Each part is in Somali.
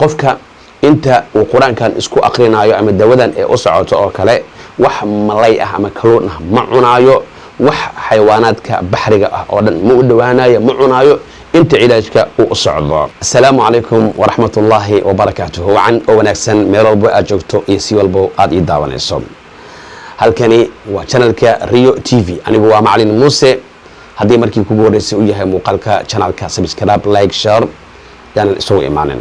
qofka inta uu quraankan isku aqrinayo ama dawadan ee u socoto oo kale wax malay ah ama kalluun ah ma cunaayo wax xayawaanaadka baxriga ah oo dhan ma u dhawaanayo ma cunaayo inta cilaajka uu socdo. Assalaamu alaykum wa rahmatullahi wa barakatuh. Waan oo wanaagsan meel walba aad joogto iyo si walba aad ii daawanayso. halkani waa channelka Rio TV. anigu waa Macalin Muuse. haddii markii kugu horeysay u yahay muuqaalka channelka subscribe, like, share dana soo imaanin.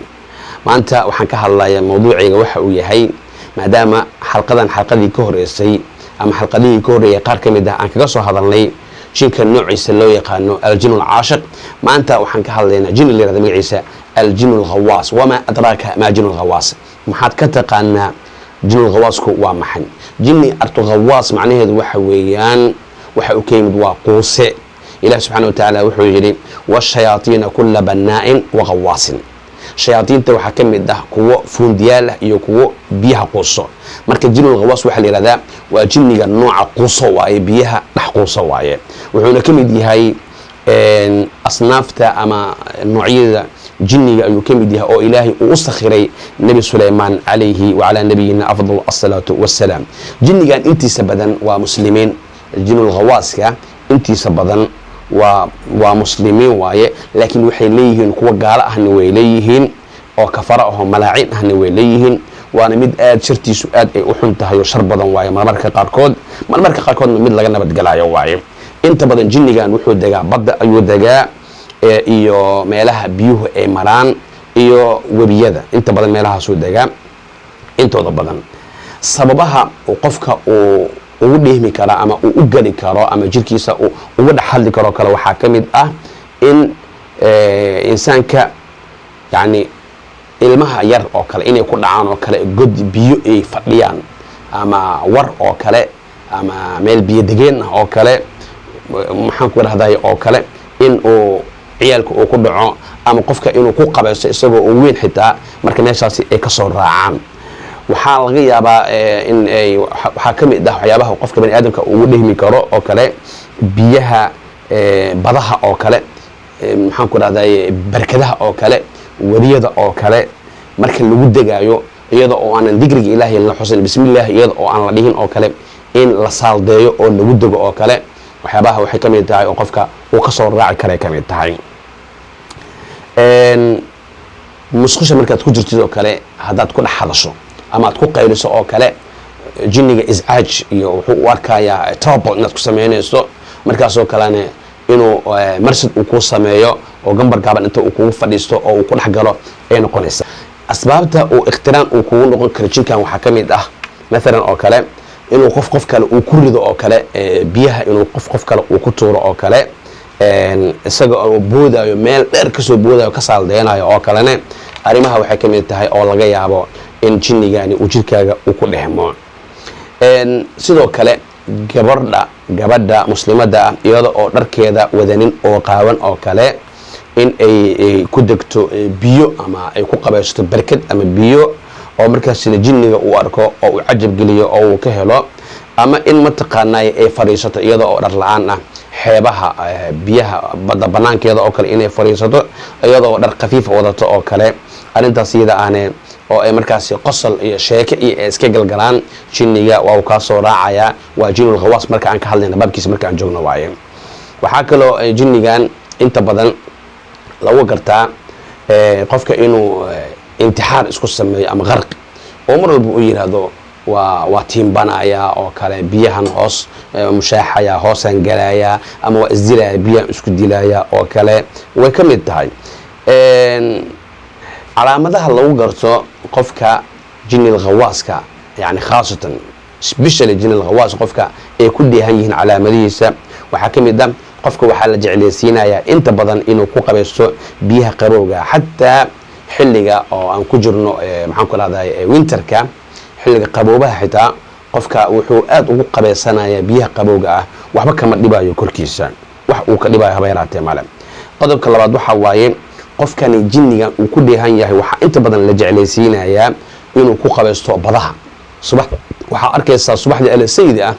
maanta waxaan ka hadlayaa mawduuciga waxa uu yahay maadaama xalqadii ka horeysay ama xalqadii ka horeeyay qaar kamid ah aan kaga soo hadalnay jinka noociisa loo yaqaano al-jinn al-aashiq. maanta waxaan ka hadlaynaa jin la yiraahdo magaciisa al-jinn al-ghawaas. wama adraka ma jinn al-ghawaas? maxaad ka taqaanaa jinn al-ghawaasku waa maxay? jinni al-ghawaas macnaheedu waxa weeyaan waxa uu ka yimid waa quuse. ilaah subxaanahu wa ta'aala wuxuu yidhi washayaatiina kulla bannaa'in wa ghawaasin. shayaatiinta waxaa ka mid ah kuwo fuundiyaal ah iyo kuwo biyaha quuso. marka jinnul ghawaas waxaa la yidhahdaa waa jinniga nooca quuso waaye, biyaha dhex quuso waaye. wuxuuna ka mid yahay asnaafta ama noocyada jinniga ayuu ka mid yahay oo ilaahay uu u sakhiray nebi Suleymaan calayhi wa calaa nabiyina afdal assalaatu wassalaam. jinnigan intiisa badan waa muslimiin. jinnul ghawaaska intiisa badan waa muslimiin waaye, laakiin waxay leeyihiin kuwa gaalo ahna way leeyihiin oo kafara ahoo malaacin ahna way leeyihiin. waana mid aad shartiisu aad ay u xun tahay oo shar badan waaye marmarka qaarkoodna mid laga nabadgalayo waaye. inta badan jinnigan wuxuu degaa badda ayuu degaa iyo meelaha biyuhu ay maraan iyo webiyada. inta badan meelahaasuu degaa intooda badan. sababaha qofka uu ugu dheehmi kara ama uu u gali karo ama jirkiisa uu uga dhex hadli karo kale waxaa ka mid ah in insaanka yani ilmaha yar oo kale inay ku dhacaan oo kale god biyo ay fadhiyaan ama war oo kale ama meel biyo degeen ah oo kale maxaan ku rahday oo kale in uu ciyaalka uu ku dhaco ama qofka inuu ku qabaysto isagoo uu weyn xitaa marka meeshaasi ay ka soo raacaan. waxaa laga yaabaa in ay waxaa ka mid ah waxyaabaha qofka bani aadamka ugu dhehmi karo oo kale biyaha badaha oo kale, maxaan ku rahday barkadaha oo kale, wariyada oo kale marka lagu degaayo iyada oo aanan digriga ilaahay la xusin bismillaah iyada oo aan la dhihin oo kale in la saaldeeyo oo lagu dego oo kale. waxyaabaha waxay ka mid tahay oo qofka uu ka soo raaci karay ka mid tahay. musqusha markaad ku jirtid oo kale haddaad ku dhex hadasho ama aad ku qayliso oo kale jinniga iscaaj iyo wuxuu u arkayaa trouble inaad ku samaynayso. markaasoo kalena inuu marsid uu kuu sameeyo oo gambar gaaban inta uu kugu fadhiisto oo uu ku dhex galo ay noqonaysa. asbaabta uu ikhtiraan uu kugu noqon karo jinkan waxaa ka mid ah maalan oo kale inuu qof kale uu ku rido oo kale biyaha inuu qof kale uu ku tuuro oo kale isaga oo boodayo meel dheer kasoo boodayo ka saaldeynayo oo kalena arrimaha waxay ka mid tahay oo laga yaabo in jinnigani uu jirkaaga uu ku dhehmo. sidoo kale gabadha muslimadda ah iyada oo dharkeeda wadanin oo qaawan oo kale in ay ku degto biyo ama ay ku qabaysto barkad ama biyo oo markaasina jinniga uu arko oo uu cajab geliyo oo uu ka helo, ama in mataqaanay ay fadhiisato iyada oo dhar la-aan ah xeebaha biyaha badda banaankeeda oo kale inay fadhiisato iyada oo dhar khafiifa wadato oo kale. arrintaas iyada ahne oo ay markaasi qosol iyo sheeke iyo ay iska galgalaan jinniga waa uu kaa soo raacayaa. waa jinnul ghawaas marka aan ka hadlayna baabkiisa marka aan joogno waaye. waxaa kaloo jinnigan inta badan lagu gartaa qofka inuu intixaar isku sameeyo ama qarqi oo mar walba u yidhaahdo waa tiimbanaya oo kale biyahan hoos mushaaxaya hoosaan galaya ama waa isdilaya biyahan isku dilaya oo kale way ka mid tahay. calaamadaha lagu garto qofka jinnil ghawaaska yani khaasatan especially jinnil ghawaas qofka ay ku dheehan yihiin calaamadihiisa waxaa ka mid ah qofka waxaa la jeclaysiinayaa inta badan inuu ku qabaysto biyaha qabowga. xataa xilliga oo aan ku jirno maxaan ku rahday winterka, xilliga qaboobaha xitaa qofka wuxuu aad ugu qabaysanayaa biyaha qabowga ah. waxba kama dhibayo korkiisa, wax uu ka dhibayo haba yaraatee male. qodobka labaad waxaa waaye qofkani jinnigan uu ku dheehan yahay waxaa inta badan la jeclaysiinayaa inuu ku qabaysto badaha. waxaa arkaysaa subaxdii alasaydi ah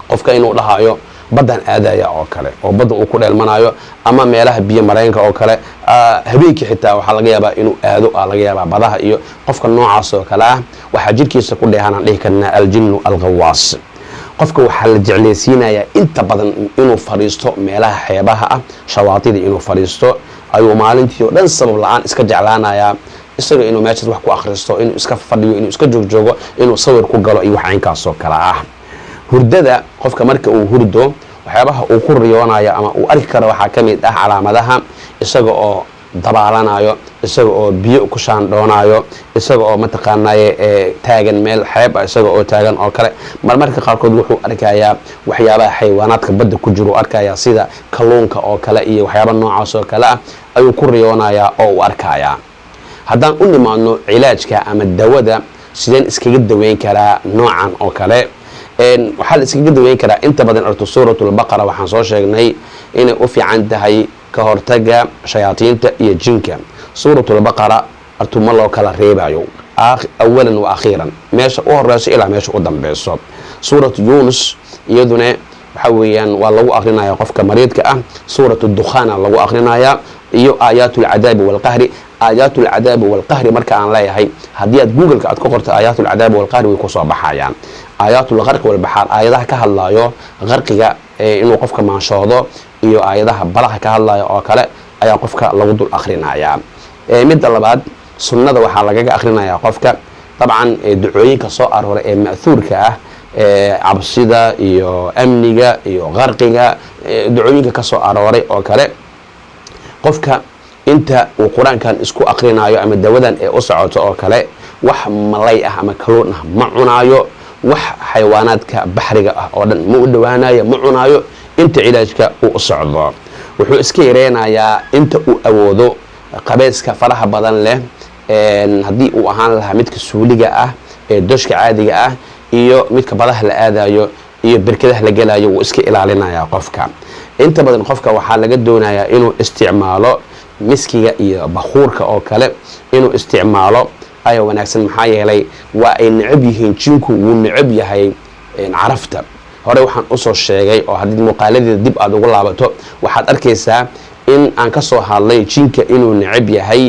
qofka inuu dhahayo badan aadaya oo kale oo badda uu ku dheelmanayo ama meelaha biyo mareenka oo kale habeenkii xitaa waxaa laga yaabaa inuu aado laga yaabaa badaha iyo qofka noocaas oo kale ah waxaa jirkiisa ku dheehanaan dhihi karnaa aljinnu alghawaas qofka waxaa la jeclaysiinayaa inta badan inuu fadhiisto meelaha xeebaha ah shawaatida inuu fadhiisto ayuu maalintii oo dhan sabab la-aan iska jeclaanayaa isaga inuu meeshaas wax ku akhristo inuu iska fadhiyo inuu iska joogjoogo inuu sawir ku galo iyo wax aynkaasoo kale ah hurdada qofka marka uu hurdo waxyaabaha uu ku riyoonayo ama uu arki karo waxaa ka mid ah calaamadaha isaga oo dabaalanayo isaga oo biyo ku shaandhoonayo isaga oo mataqaanaaye taagan meel xeeb ah isaga oo taagan oo kale marmarka qaarkood wuxuu arkayaa waxyaabaha xayawaanaadka badda ku jiro arkayaa sida kalluunka oo kale iyo waxyaaba noocaas oo kale ah ayuu ku riyoonayaa oo uu arkayaa haddaan u nimaadno cilaajka ama dawada sideen iskaga daweyn karaa noocan oo kale waxaa la iskaga daweyn karaa inta badan arto suuratulbaqara waxaan soo sheegnay inay u fiican tahay ka hortaga shayaadiinta iyo jinka suuratulbaqara artu ma loo kala reebayo awalan wa akhiiran meesha u horeyso ilaa meesha u dambeyso suuratu yuunus iyaduna waxa weeyaan waa lagu akrinaya qofka mariidka ah suuratu dukhaana lagu akrinaya iyo aayaatulcadaabi walqahri aayaatulcadaabi walqahri marka aan leeyahay haddii aad googleka aad ku qorto aayaatulcadaabi walqahri way kusoo baxayaan aayaatulqarqi walbaxaar aayadaha ka hadlayo qarqiga inuu qofka maanshoodo iyo aayadaha balaqa ka hadlayo oo kale ayaa qofka lagu dul akhrinayaa midda labaad sunnada waxaa lagaga akhrinayaa qofka dabcan ducooyinka soo arooray ee ma'huurka ah cabsida iyo amniga iyo qarqiga ducooyinka ka soo arooray oo kale qofka inta uu qur-aankan isku akhrinayo ama dawadan ee u socoto oo kale wax malay ah ama kaluun ah ma cunaayo wax xayawaanaadka baxriga ah oo dhan ma u dhowaanayo ma cunaayo inta cilaajka uu u socdo wuxuu iska yareynayaa inta uu awoodo qabeeska faraha badan leh haddii uu ahaan lahaa midka suuliga ah ee doshka caadiga ah iyo midka badaha la aadayo iyo berkadaha la gelayo wuu iska ilaalinayaa qofka inta badan qofka waxaa laga doonayaa inuu isticmaalo miskiga iyo bakuurka oo kale inuu isticmaalo ayaa wanaagsan maxaa yeelay waa ay necab yihiin jinku wuu necab yahay carafta hore waxaan usoo sheegay oo haddii muuqaaladeeda dib aad ugu laabato waxaad arkaysaa in aan ka soo hadlay jinka inuu necab yahay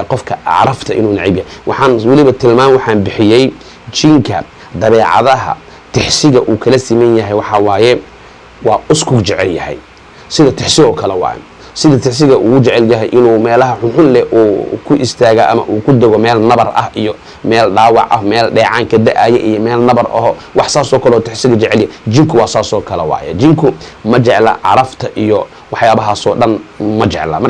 qofka carafta inuu necab yahay waxaan weliba tilmaam waxaan bixiyey jinka dabeecadaha tixsiga uu kala siman yahay waxaa waaye waa uskug jecel yahay sida tixsigoo kale waaye sida tixsiga uu jecel yahay inuu meelaha xunxun leh uu ku istaaga ama uu ku dego meel nabar ah iyo meel dhaawac ah meel dheecaanka da-aya iyo meel nabar aho wax saasoo kaleoo tixsiga jecel yahay jinku waa saasoo kale waaye jinku ma jecla carafta iyo waxyaabahaasoo dhan ma jecla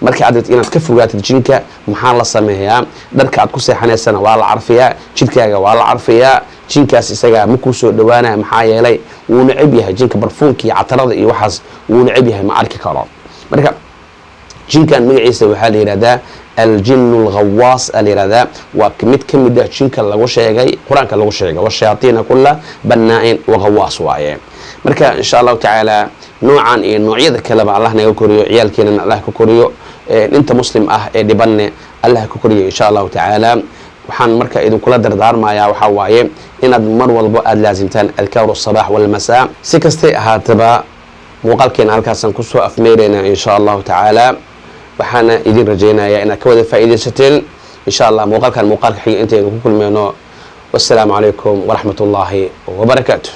marka aad inaad ka fogaatid jinka maxaa la sameeyaa dharka aad ku seexanaysana waa la carfiyaa jidhkaaga waa la carfiyaa jinkaas isagaa ma kuu soo dhowaanaya maxaa yeelay wuu necab yahay jinka barfuunka iyo catarada iyo waxaas wuu necab yahay ma arki karo marka jinkan magaciisa waxaa la yidhahdaa aljinnu alghawaas aa la yidhahdaa waa mid ka mid ah jinka lagu sheegay qur-aanka lagu sheegay washayaatiina kulla bannaa-in waghawaas waaye marka insha allahu tacaala noocan iyo noocyada kaleba allah naga koriyo ciyaalkeenana allah ka koriyo inta muslim ah ee dhibanne allah ka koriyo insha allahu tacaala waxaan marka idinkula dardaarmayaa waxaa waaye inaad mar walbo aada laasimtaan adkaaru asabax walmasaa si kastay ahaataba muuqaalkeena halkaasaan kusoo afmeeraynaa insha allahu tacaala waxaana idin rajaynayaa inaad ka wada faa'iidaysateen insha allah muuqaalkan muuqaalka xiga intaynu ku kulmeyno wassalaamu calaykum waraxmat ullaahi wabarakaatu